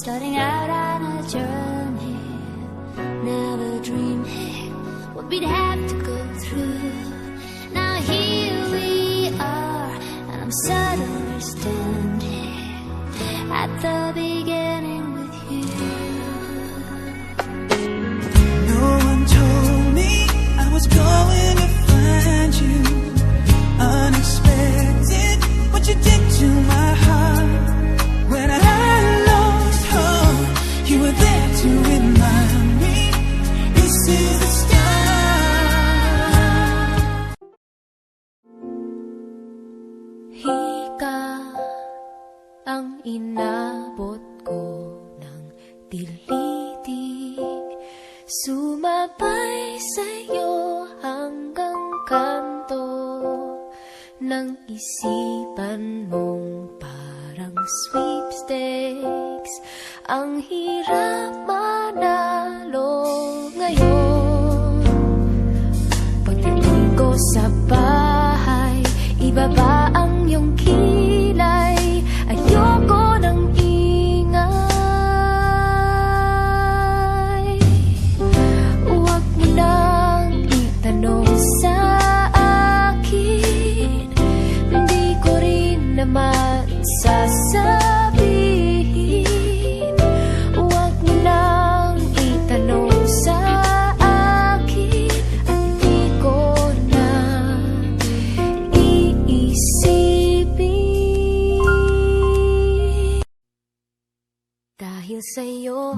starting out on a journey, never dreaming what we'd have to go through. Now here we are, and I'm suddenly standing at the beginning with you. No one told me I was going to find you. Unexpected, what you did to my heart. When I lost hope, you were there to remind me this is the start. Hika ang inabot ko ng tilitig, sumabay sa'yo hanggang kanto ng isipan mong parang sweepstakes. Ang hirap manalo ngayon. Pagdating ko sa bahay, ibaba ang iyong kilay. Ayoko ng ingay. Huwag mo nang itanong sa akin, hindi ko rin naman sasabihin. Huwag mo nang itanong sa akin, at hindi ko na iisipin. Dahil sa'yo